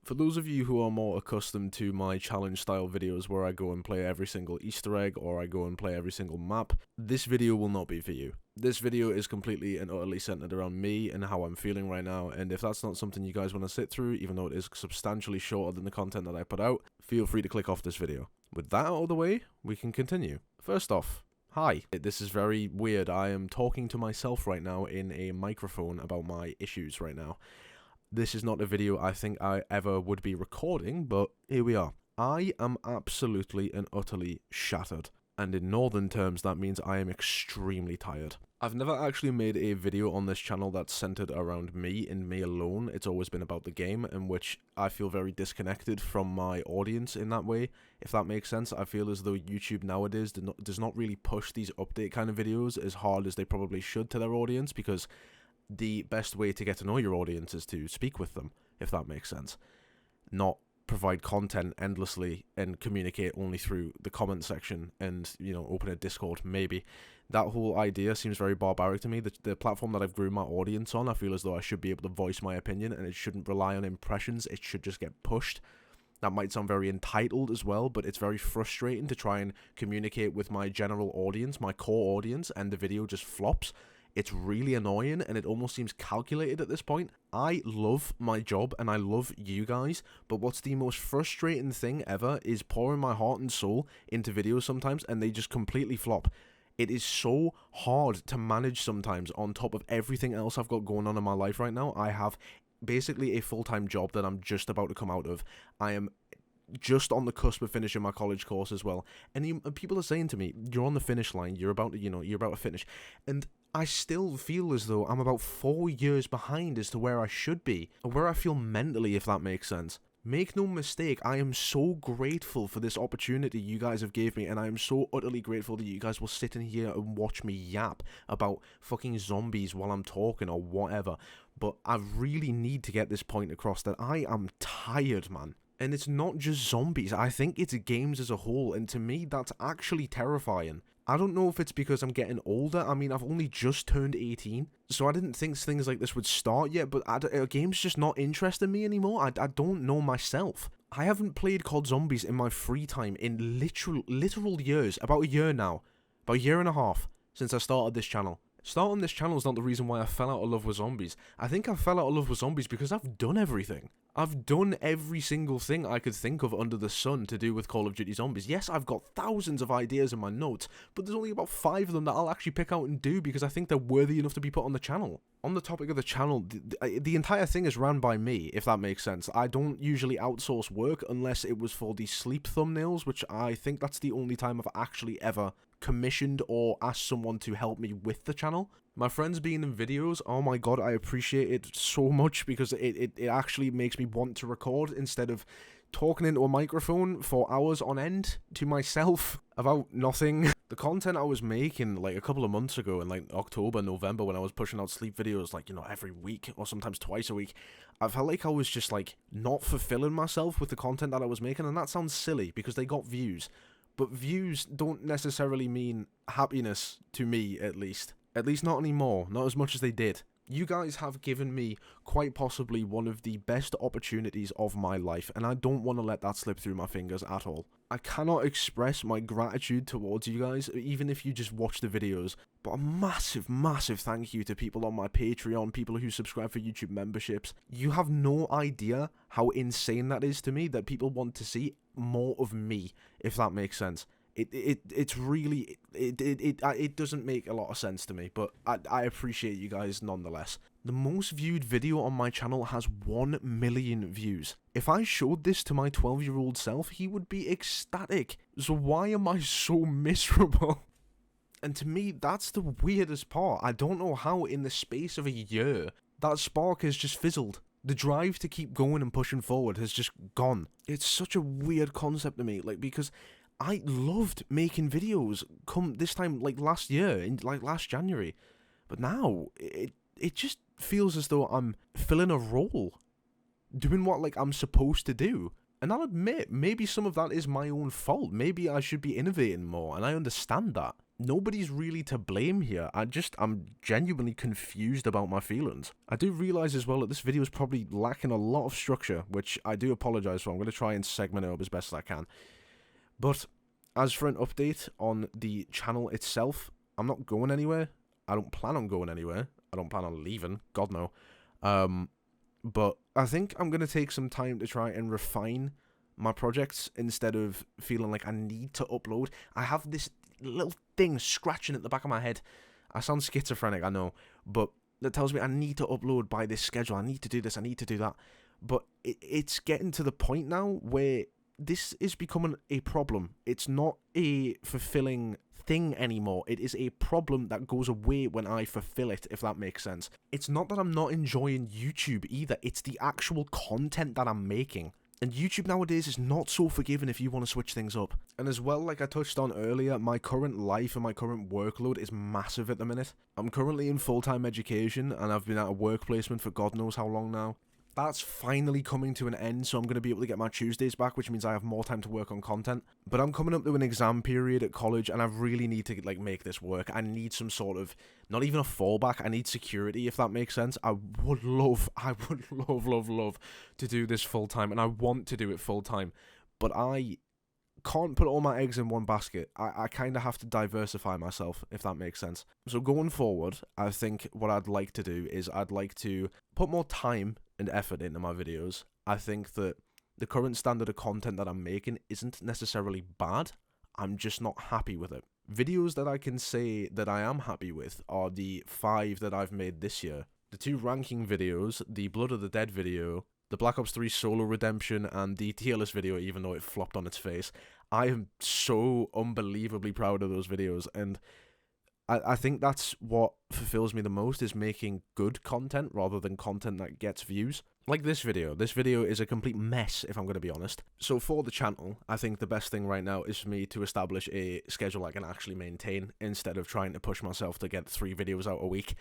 For those of you who are more accustomed to my challenge style videos where I go and play every single Easter egg or I go and play every single map, this video will not be for you. This video is completely and utterly centered around me and how I'm feeling right now, and if that's not something you guys want to sit through, even though it is substantially shorter than the content that I put out, feel free to click off this video. With that out of the way, we can continue. First off, hi. This is very weird. I am talking to myself right now in a microphone about my issues right now. This is not a video I think I ever would be recording, but here we are. I am absolutely and utterly shattered. And in northern terms, that means I am extremely tired. I've never actually made a video on this channel that's centered around me and me alone. It's always been about the game, in which I feel very disconnected from my audience in that way. If that makes sense, I feel as though YouTube nowadays does not really push these update kind of videos as hard as they probably should to their audience, because the best way to get to know your audience is to speak with them, if that makes sense. Not provide content endlessly and communicate only through the comment section and, you know, open a Discord, maybe. That whole idea seems very barbaric to me. The platform that I've grew my audience on, I feel as though I should be able to voice my opinion and it shouldn't rely on impressions, it should just get pushed. That might sound very entitled as well, but it's very frustrating to try and communicate with my general audience, my core audience, and the video just flops. It's really annoying, and it almost seems calculated at this point. I love my job, and I love you guys, but what's the most frustrating thing ever is pouring my heart and soul into videos sometimes, and they just completely flop. It is so hard to manage sometimes on top of everything else I've got going on in my life right now. I have basically a full-time job that I'm just about to come out of. I am just on the cusp of finishing my college course as well, and people are saying to me, you're on the finish line, you're about to finish, and I still feel as though I'm about 4 years behind as to where I should be, or where I feel mentally, if that makes sense. Make no mistake, I am so grateful for this opportunity you guys have gave me, and I am so utterly grateful that you guys will sit in here and watch me yap about fucking zombies while I'm talking or whatever, but I really need to get this point across that I am tired, man. And it's not just zombies, I think it's games as a whole, and to me that's actually terrifying. I don't know if it's because I'm getting older. I mean, I've only just turned 18, so I didn't think things like this would start yet, but game's just not interesting me anymore. I don't know myself. I haven't played COD Zombies in my free time in literal years, about a year now. About a year and a half since I started this channel. Starting this channel is not the reason why I fell out of love with zombies. I think I fell out of love with zombies because I've done everything. I've done every single thing I could think of under the sun to do with Call of Duty Zombies. Yes, I've got thousands of ideas in my notes, but there's only about 5 of them that I'll actually pick out and do because I think they're worthy enough to be put on the channel. On the topic of the channel, the entire thing is ran by me, if that makes sense. I don't usually outsource work unless it was for the sleep thumbnails, which I think that's the only time I've actually ever commissioned or asked someone to help me with the channel. My friends being in videos, oh my god, I appreciate it so much because it actually makes me want to record instead of talking into a microphone for hours on end to myself about nothing. The content I was making like a couple of months ago in like October, November, when I was pushing out sleep videos like, you know, every week or sometimes twice a week, I felt like I was just like not fulfilling myself with the content that I was making, and that sounds silly because they got views. But views don't necessarily mean happiness to me, at least. At least not anymore, not as much as they did. You guys have given me quite possibly one of the best opportunities of my life, and I don't want to let that slip through my fingers at all. I cannot express my gratitude towards you guys, even if you just watch the videos, but a massive, massive thank you to people on my Patreon, people who subscribe for YouTube memberships. You have no idea how insane that is to me, that people want to see more of me, if that makes sense. It's really, it doesn't make a lot of sense to me, but I appreciate you guys nonetheless. The most viewed video on my channel has 1 million views. If I showed this to my 12-year-old self, he would be ecstatic. So why am I so miserable? And to me, that's the weirdest part. I don't know how in the space of a year, that spark has just fizzled. The drive to keep going and pushing forward has just gone. It's such a weird concept to me, like, because I loved making videos come this time, like last year, in like last January. But now, it just feels as though I'm filling a role. Doing what, like, I'm supposed to do. And I'll admit, maybe some of that is my own fault. Maybe I should be innovating more, and I understand that. nobody's really to blame here. I'm genuinely confused about my feelings. I do realize as well that this video is probably lacking a lot of structure, which I do apologize for. I'm going to try and segment it up as best as I can. But as for an update on the channel itself, I'm not going anywhere. I don't plan on going anywhere. I don't plan on leaving. God, no. But I think I'm going to take some time to try and refine my projects instead of feeling like I need to upload. I have this little thing scratching at the back of my head. I sound schizophrenic, I know, but that tells me I need to upload by this schedule. I need to do this, I need to do that. But it's getting to the point now where this is becoming a problem. It's not a fulfilling thing anymore. It is a problem that goes away when I fulfill it, if that makes sense. It's not that I'm not enjoying YouTube either. It's the actual content that I'm making. And YouTube nowadays is not so forgiving if you want to switch things up. And as well, like I touched on earlier, my current life and my current workload is massive at the minute. I'm currently in full-time education, and I've been at a work placement for God knows how long now. That's finally coming to an end, so I'm going to be able to get my Tuesdays back, which means I have more time to work on content. But I'm coming up to an exam period at college, and I really need to make this work. I need some sort of, not even a fallback, I need security, if that makes sense. I would love to do this full time, and I want to do it full time. But I can't put all my eggs in one basket. I kind of have to diversify myself, if that makes sense. So going forward, I think what I'd like to do is I'd like to put more time and effort into my videos. I think that the current standard of content that I'm making isn't necessarily bad. I'm just not happy with it. Videos that I can say that I am happy with are the 5 that I've made this year. The 2 ranking videos, the Blood of the Dead video, the Black Ops 3 solo redemption, and the tier list video, even though it flopped on its face. I am so unbelievably proud of those videos, and I think that's what fulfills me the most, is making good content rather than content that gets views. Like this video. This video is a complete mess, if I'm going to be honest. So for the channel, I think the best thing right now is for me to establish a schedule I can actually maintain instead of trying to push myself to get 3 videos out a week,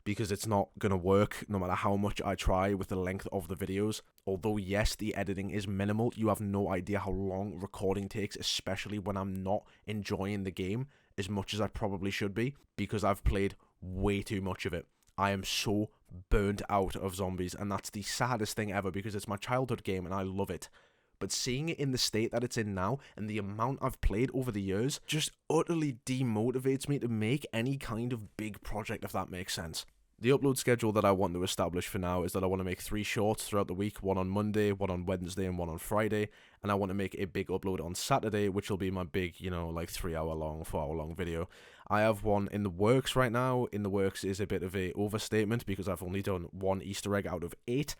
because it's not going to work no matter how much I try with the length of the videos. Although, yes, the editing is minimal, you have no idea how long recording takes, especially when I'm not enjoying the game as much as I probably should be, because I've played way too much of it. I am so burnt out of zombies, and that's the saddest thing ever, because it's my childhood game and I love it. But seeing it in the state that it's in now, and the amount I've played over the years, just utterly demotivates me to make any kind of big project, if that makes sense. The upload schedule that I want to establish for now is that I want to make 3 shorts throughout the week, 1 on Monday, 1 on Wednesday, and 1 on Friday, and I want to make a big upload on Saturday, which will be my big, 3-hour long, 4-hour long video. I have one in the works right now. In the works is a bit of a overstatement, because I've only done 1 Easter egg out of 8.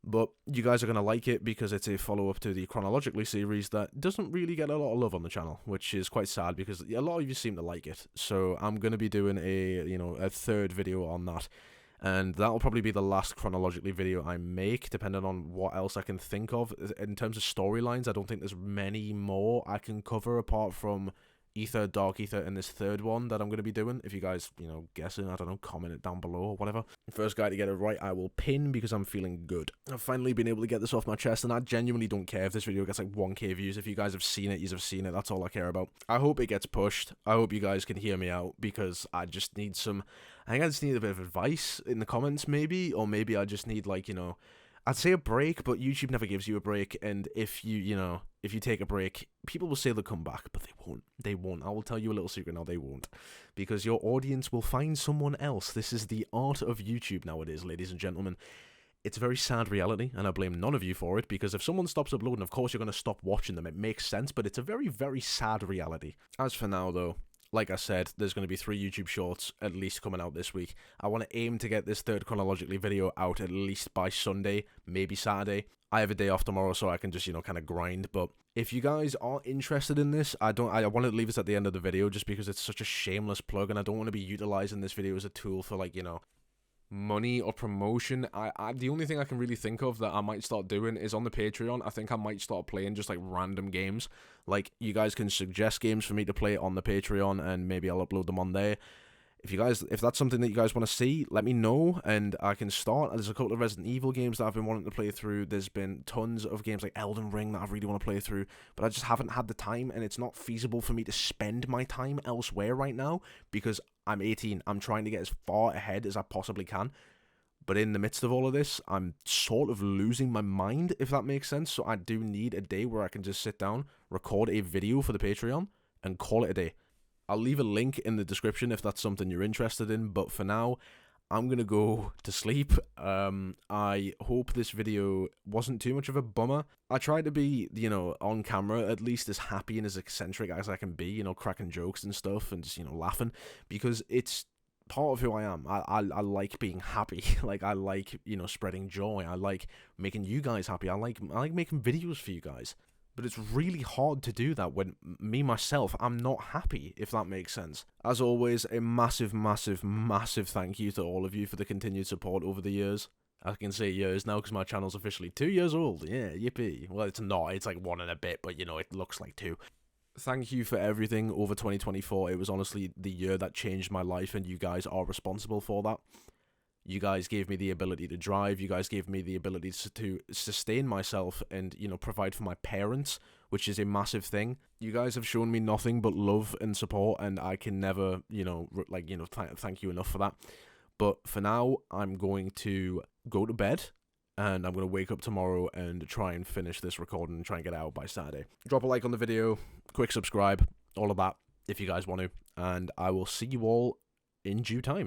But you guys are going to like it, because it's a follow-up to the Chronologically series that doesn't really get a lot of love on the channel, which is quite sad, because a lot of you seem to like it. So I'm going to be doing a 3rd video on that, and that'll probably be the last Chronologically video I make, depending on what else I can think of. In terms of storylines, I don't think there's many more I can cover apart from Ether, Dark Ether, and this 3rd one that I'm going to be doing. If you guys, guessing, I don't know, comment it down below or whatever. First guy to get it right, I will pin, because I'm feeling good. I've finally been able to get this off my chest, and I genuinely don't care if this video gets like 1k views. If you guys have seen it, you've seen it. That's all I care about. I hope it gets pushed. I hope you guys can hear me out, because I just need I just need a bit of advice in the comments, maybe, or maybe I just need, I'd say a break, but YouTube never gives you a break, and if if you take a break, people will say they'll come back, but they won't. They won't. I will tell you a little secret now, they won't. Because your audience will find someone else. This is the art of YouTube nowadays, ladies and gentlemen. It's a very sad reality, and I blame none of you for it, because if someone stops uploading, of course you're going to stop watching them. It makes sense, but it's a very, very sad reality. As for now, though, like I said, there's going to be 3 YouTube shorts at least coming out this week. I want to aim to get this 3rd Chronologically video out at least by Sunday, maybe Saturday. I have a day off tomorrow, so I can just, kind of grind. But if you guys are interested in this, I wanted to leave this at the end of the video just because it's such a shameless plug, and I don't want to be utilizing this video as a tool for, money or promotion. The only thing I can really think of that I might start doing is on the Patreon. I think I might start playing just random games. You guys can suggest games for me to play on the Patreon, and maybe I'll upload them on there. If that's something that you guys want to see, let me know, and I can start. There's a couple of Resident Evil games that I've been wanting to play through. There's been tons of games like Elden Ring that I really want to play through, but I just haven't had the time, and it's not feasible for me to spend my time elsewhere right now, because I'm 18. I'm trying to get as far ahead as I possibly can. But in the midst of all of this, I'm sort of losing my mind, if that makes sense. So I do need a day where I can just sit down, record a video for the Patreon, and call it a day. I'll leave a link in the description if that's something you're interested in, but for now, I'm going to go to sleep. I hope this video wasn't too much of a bummer. I try to be, on camera, at least as happy and as eccentric as I can be, cracking jokes and stuff and just, laughing, because it's part of who I am. I like being happy. Like, I like, spreading joy. I like making you guys happy. I like making videos for you guys. But it's really hard to do that when myself, I'm not happy, if that makes sense. As always, a massive, massive, massive thank you to all of you for the continued support over the years. I can say years now because my channel's officially 2 years old. Yeah, yippee. Well, it's not. It's like 1 and a bit, but, it looks like 2. Thank you for everything over 2024. It was honestly the year that changed my life, and you guys are responsible for that. You guys gave me the ability to drive. You guys gave me the ability to sustain myself and, provide for my parents, which is a massive thing. You guys have shown me nothing but love and support, and I can never, thank you enough for that. But for now, I'm going to go to bed, and I'm going to wake up tomorrow and try and finish this recording and try and get it out by Saturday. Drop a like on the video, quick subscribe, all of that, if you guys want to, and I will see you all in due time.